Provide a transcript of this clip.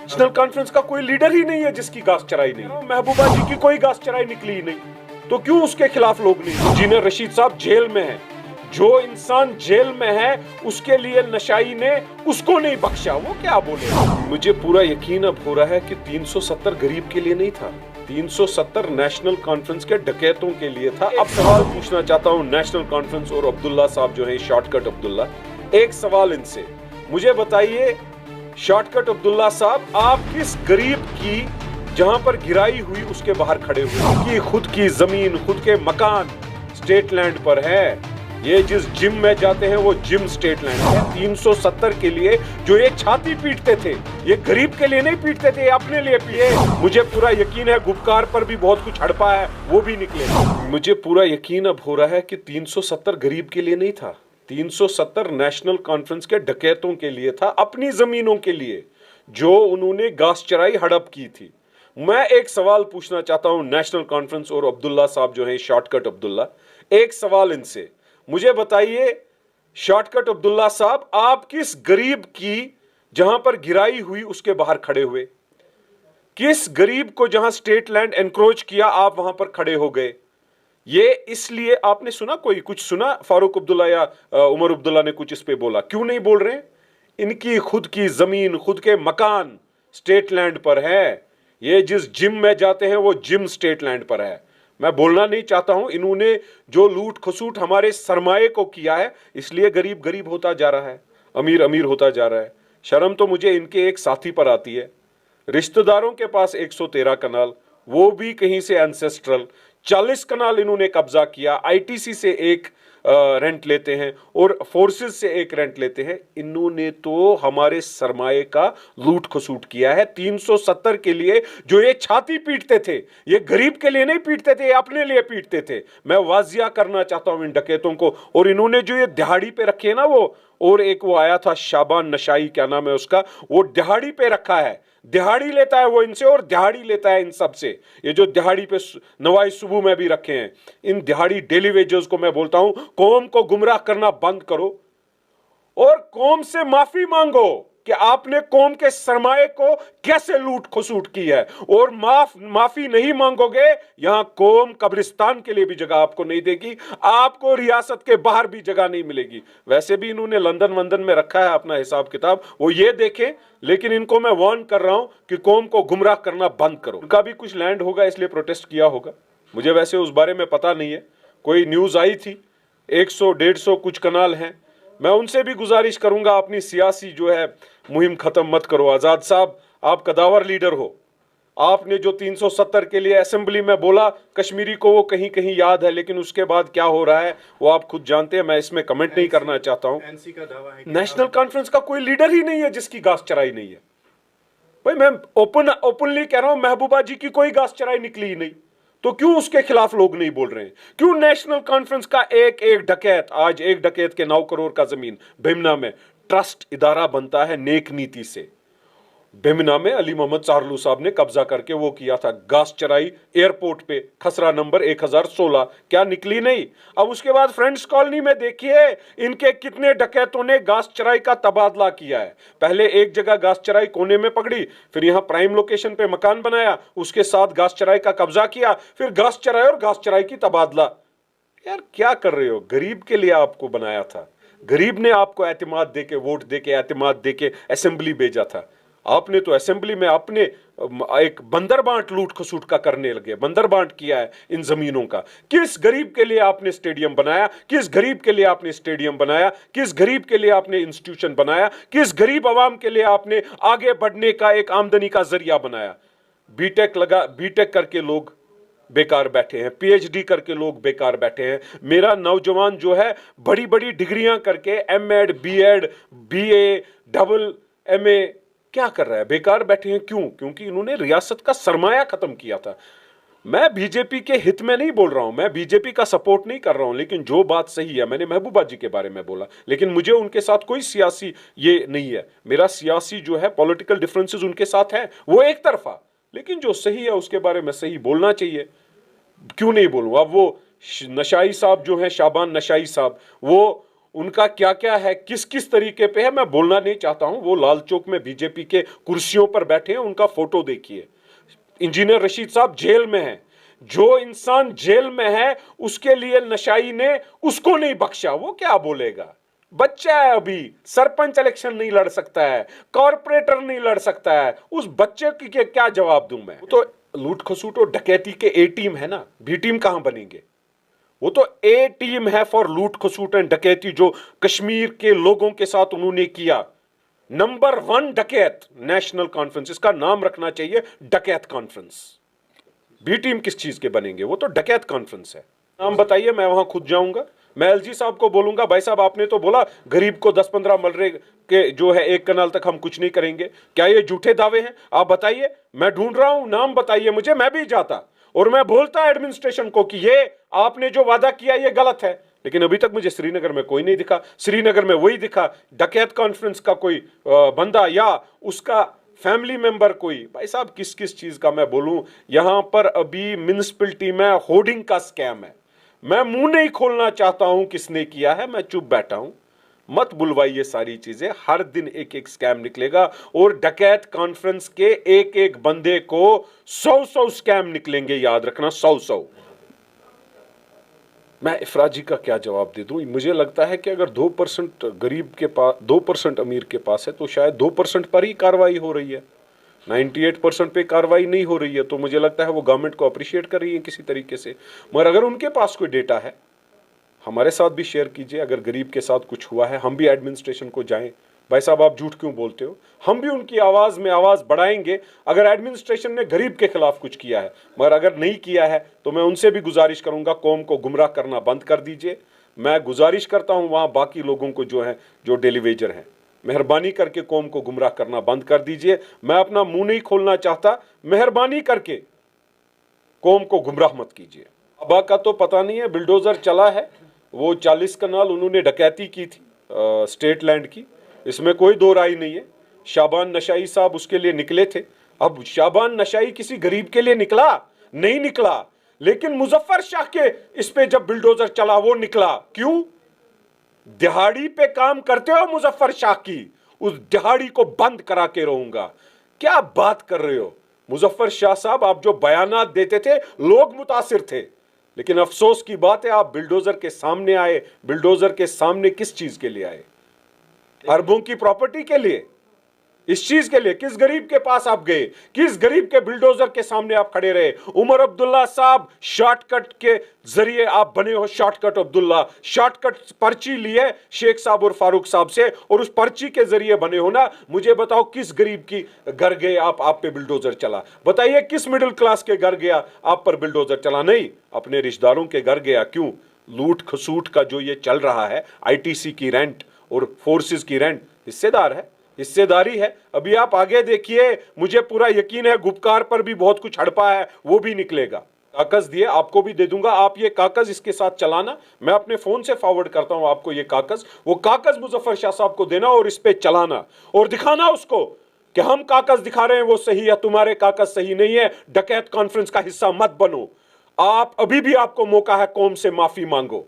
National conference का कोई leader ही नहीं है जिसकी घास चराई नहीं। महबूबा जी की कोई घास चराई निकली ही नहीं, तो क्यों उसके खिलाफ लोग नहीं? इंजीनियर रशीद साहब जेल में है। जो इंसान जेल में है उसके लिए नशाई ने उसको नहीं बख्शा, वो क्या बोले? मुझे पूरा यकीन अब हो रहा है कि 370 गरीब के लिए नहीं था, 370 नेशनल कॉन्फ्रेंस के डकैतों के लिए था। अब सवाल पूछना चाहता हूं नेशनल कॉन्फ्रेंस और अब्दुल्ला साहब जो है शॉर्टकट अब्दुल्ला, एक सवाल इनसे, मुझे बताइए शॉर्टकट अब्दुल्ला साहब, आप किस गरीब की जहां पर गिराई हुई उसके बाहर खड़े हुए कि खुद की जमीन खुद के मकान स्टेट लैंड पर है? ये जिस जिम में जाते हैं वो जिम स्टेट लैंड है। 370 के लिए जो ये छाती पीटते थे, ये गरीब के लिए नहीं पीटते थे, अपने लिए पिए। मुझे पूरा यकीन है गुपकार पर भी बहुत कुछ हड़पा है, वो भी निकले। मुझे पूरा यकीन अब हो रहा है कि 370 गरीब के लिए नहीं था, 370 नेशनल कॉन्फ्रेंस के डकैतों के लिए था, अपनी जमीनों के लिए जो उन्होंने घास चराई हड़प की थी। मैं एक सवाल पूछना चाहता हूं नेशनल कॉन्फ्रेंस और अब्दुल्ला साहब जो है शॉर्टकट अब्दुल्ला, एक सवाल इनसे, मुझे बताइए शॉर्टकट अब्दुल्ला साहब, आप किस गरीब की जहां पर गिराई हुई उसके बाहर खड़े हुए? किस गरीब को जहां स्टेट लैंड एनक्रोच किया आप वहां पर खड़े हो गए? ये इसलिए आपने सुना, कोई कुछ सुना फारूक अब्दुल्ला या उमर अब्दुल्ला ने कुछ इस पे बोला? क्यों नहीं बोल रहे? इनकी खुद की जमीन खुद के मकान स्टेट लैंड पर है। ये जिस जिम में जाते हैं वो जिम स्टेट लैंड पर है। मैं बोलना नहीं चाहता हूं, इन्होंने जो लूट खसूट हमारे सरमाए को किया है, इसलिए गरीब गरीब होता जा रहा है, अमीर अमीर होता जा रहा है। शर्म तो मुझे इनके एक साथी पर आती है, रिश्तेदारों के पास 113 कनाल, वो भी कहीं से एंसेस्ट्रल, 40 कनाल इन्होंने कब्जा किया, आईटीसी से एक रेंट लेते हैं और फोर्सेस से एक रेंट लेते हैं। इन्होंने तो हमारे सरमाए का लूट खसूट किया है। 370 के लिए जो ये छाती पीटते थे, ये गरीब के लिए नहीं पीटते थे, ये अपने लिए पीटते थे। मैं वाजिया करना चाहता हूं इन डकैतों को। और इन्होंने जो ये दिहाड़ी पे रखे है ना, वो और एक वो आया था शाबान नशाई, क्या नाम है उसका, वो दिहाड़ी पे रखा है, दिहाड़ी लेता है वो इनसे और दिहाड़ी लेता है इन सब से। ये जो दिहाड़ी पे नवाई सुबह में भी रखे हैं, इन दिहाड़ी डेली वेजर्स को मैं बोलता हूं कौम को गुमराह करना बंद करो और कौम से माफी मांगो कि आपने कौम के सरमाए को कैसे लूट खसूट की है। और माफी नहीं मांगोगे, यहां कौम कब्रिस्तान के लिए भी जगह आपको नहीं देगी, आपको रियासत के बाहर भी जगह नहीं मिलेगी। वैसे भी इन्होंने लंदन वंदन में रखा है अपना हिसाब किताब, वो ये देखें। लेकिन इनको मैं वार्न कर रहा हूं कि कौम को गुमराह करना बंद करो। उनका भी कुछ लैंड होगा इसलिए प्रोटेस्ट किया होगा, मुझे वैसे उस बारे में पता नहीं है। कोई न्यूज आई थी 100-150 कुछ कनाल हैं। मैं उनसे भी गुजारिश करूंगा अपनी सियासी जो है मुहिम खत्म मत करो। आजाद साहब, आप कदावर लीडर हो, आपने जो 370 के लिए असेंबली में बोला, कश्मीरी को वो कहीं कहीं याद है, लेकिन उसके बाद क्या हो रहा है वो आप खुद जानते हैं, मैं इसमें कमेंट नहीं करना चाहता हूं। एनसी का दावा है नेशनल कॉन्फ्रेंस का कोई लीडर ही नहीं है जिसकी घास चराई नहीं है। भाई मैं ओपनली कह रहा हूं, महबूबा जी की कोई घास चराई निकली ही नहीं, तो क्यों उसके खिलाफ लोग नहीं बोल रहे हैं? क्यों नेशनल कॉन्फ्रेंस का एक एक डकैत, आज एक डकैत के 9 करोड़ का जमीन भिमना में ट्रस्ट इदारा बनता है नेक नीति से। भिमना में अली मोहम्मद चारलू साहब ने कब्जा करके वो किया था घास चराई एयरपोर्ट पे, खसरा नंबर 1016, क्या निकली नहीं? अब उसके बाद फ्रेंड्स कॉलोनी में देखिए इनके कितने डकैतों ने घास चराई का तबादला किया है। पहले एक जगह घास चराई कोने में पकड़ी, फिर यहां प्राइम लोकेशन पे मकान बनाया, उसके साथ घास चराई का कब्जा किया, फिर घास चराई और घास चराई की तबादला। यार क्या कर रहे हो? गरीब के लिए आपको बनाया था, गरीब ने आपको एतमाद देके, वोट देके, एतमाद देके असेंबली भेजा था। आपने तो असेंबली में अपने एक बंदर बांट लूट खसूट का करने लगे, बंदर बांट किया है इन जमीनों का। किस गरीब के लिए आपने स्टेडियम बनाया? किस गरीब के लिए आपने स्टेडियम बनाया? किस गरीब के लिए आपने इंस्टीट्यूशन बनाया? किस गरीब आवाम के लिए आपने आगे बढ़ने का एक आमदनी का जरिया बनाया? बीटेक करके लोग बेकार बैठे हैं, पीएचडी करके लोग बेकार बैठे हैं। मेरा नौजवान जो है बड़ी बड़ी डिग्रियां करके M Ed, B Ed, BA, double MA क्या कर रहा है? बेकार बैठे हैं। क्यों? क्योंकि इन्होंने रियासत का सरमाया खत्म किया था। मैं बीजेपी के हित में नहीं बोल रहा हूं, मैं बीजेपी का सपोर्ट नहीं कर रहा हूं, लेकिन जो बात सही है, मैंने महबूबा जी के बारे में बोला, लेकिन मुझे उनके साथ कोई सियासी ये नहीं है। मेरा सियासी जो है पॉलिटिकल डिफरेंसेस उनके साथ है, वो एक तरफा, लेकिन जो सही है उसके बारे में सही बोलना चाहिए। क्यों नहीं बोलूं? अब वो नशाई साहब जो हैं, शाबान नशाई साहब, वो उनका क्या क्या है, किस किस तरीके पे है, मैं बोलना नहीं चाहता हूं। वो लाल चौक में बीजेपी के कुर्सियों पर बैठे हैं, उनका फोटो देखिए। इंजीनियर रशीद साहब जेल में हैं। जो इंसान जेल में है उसके लिए नशाई ने उसको नहीं बख्शा, वो क्या बोलेगा? बच्चा है अभी, सरपंच इलेक्शन नहीं लड़ सकता है, कॉरपोरेटर नहीं लड़ सकता है, उस बच्चे की क्या जवाब दूं मैं? तो लूट खसूट और डकैती के ए टीम है ना, बी टीम कहां बनेंगे? वो तो ए टीम है फॉर लूट खसूट एंड डकैती, जो कश्मीर के लोगों के साथ उन्होंने किया। नंबर 1 डकैत नेशनल कॉन्फ्रेंस, इसका नाम रखना चाहिए डकैत कॉन्फ्रेंस। बी टीम किस चीज के बनेंगे? वो तो डकैत कॉन्फ्रेंस है। नाम बताइए, मैं वहां खुद जाऊंगा। मैं एलजी साहब को बोलूंगा, भाई साहब आपने तो बोला गरीब को 10-15 मलरे के जो है 1 कनाल तक हम कुछ नहीं करेंगे, क्या ये झूठे दावे हैं? आप बताइए, मैं ढूंढ रहा हूं, नाम बताइए मुझे, मैं भी जाता और मैं बोलता एडमिनिस्ट्रेशन को कि ये आपने जो वादा किया ये गलत है। लेकिन अभी तक मुझे श्रीनगर में कोई नहीं दिखा। श्रीनगर में वही दिखा, डकैत कॉन्फ्रेंस का कोई बंदा या उसका फैमिली मेंबर कोई। भाई साहब किस किस चीज का मैं बोलूं? यहां पर अभी म्युनिसिपैलिटी में होर्डिंग का स्कैम है। मैं मुंह नहीं खोलना चाहता हूं किसने किया है, मैं चुप बैठा हूं। मत बुलवाइए सारी चीजें, हर दिन एक एक स्कैम निकलेगा और डकैत कॉन्फ्रेंस के एक एक बंदे को 100 स्कैम निकलेंगे, याद रखना, 100। मैं इफराजी का क्या जवाब दे दूं? मुझे लगता है कि अगर 2% गरीब के पास, 2% अमीर के पास है तो शायद 2% पर ही कार्रवाई हो रही है, 98% पे कार्रवाई नहीं हो रही है। तो मुझे लगता है वो गवर्नमेंट को अप्रिशिएट कर रही है किसी तरीके से। मगर अगर उनके पास कोई डेटा है, हमारे साथ भी शेयर कीजिए। अगर गरीब के साथ कुछ हुआ है, हम भी एडमिनिस्ट्रेशन को जाएं, भाई साहब आप झूठ क्यों बोलते हो, हम भी उनकी आवाज में आवाज बढ़ाएंगे अगर एडमिनिस्ट्रेशन ने गरीब के खिलाफ कुछ किया है। मगर अगर नहीं किया है तो मैं उनसे भी गुजारिश करूंगा, कौम को गुमराह करना बंद कर दीजिए। मैं गुजारिश करता हूं वहां बाकी लोगों को जो है, जो डेलीवेजर हैं, मेहरबानी करके कौम को गुमराह करना बंद कर दीजिए। मैं अपना मुंह नहीं खोलना चाहता, मेहरबानी करके कौम को गुमराह मत कीजिए। अबा का तो पता नहीं है, बिल्डोजर चला है, वो 40 कनाल उन्होंने डकैती की थी स्टेट लैंड की, इसमें कोई दो राय नहीं है। शाबान नशाई साहब उसके लिए निकले थे। अब शाबान नशाई किसी गरीब के लिए निकला नहीं निकला, लेकिन मुजफ्फर शाह के इस पे जब बिल्डोजर चला वो निकला। क्यों? दिहाड़ी पे काम करते हो मुजफ्फर शाह की, उस दिहाड़ी को बंद करा के रहूंगा। क्या बात कर रहे हो मुजफ्फर शाह साहब? आप जो बयानात देते थे लोग मुतासिर थे, लेकिन अफसोस की बात है आप बिल्डोजर के सामने आए। बिल्डोजर के सामने किस चीज के लिए आए? अरबों की प्रॉपर्टी के लिए? इस चीज के लिए? किस गरीब के पास आप गए? किस गरीब के बिल्डोजर के सामने आप खड़े रहे? उमर अब्दुल्ला साहब, शॉर्टकट के जरिए आप बने हो, शॉर्टकट अब्दुल्ला, शॉर्टकट पर्ची लिए शेख साहब और फारूक साहब से और उस पर्ची के जरिए बने हो ना। मुझे बताओ किस गरीब की घर गए आप पे बिल्डोजर चला? बताइए किस मिडिल क्लास के घर गया आप पर बिल्डोजर चला? नहीं, अपने रिश्तेदारों के घर गया। क्यों? लूट खसूट का जो ये चल रहा है, आईटीसी की रेंट और फोर्सेस की रेंट, हिस्सेदार है, हिस्सेदारी है। अभी आप आगे देखिए, मुझे पूरा यकीन है गुपकार पर भी बहुत कुछ हड़पा है, वो भी निकलेगा। कागज दिए, आपको भी दे दूंगा, आप ये कागज इसके साथ चलाना, मैं अपने फोन से फॉरवर्ड करता हूं आपको ये कागज। वो कागज मुजफ्फर शाह साहब को देना और इस पे चलाना और दिखाना उसको कि हम कागज दिखा रहे हैं वो सही है, तुम्हारे कागज सही नहीं है। डकैत कॉन्फ्रेंस का हिस्सा मत बनो आप, अभी भी आपको मौका है, कौम से माफी मांगो।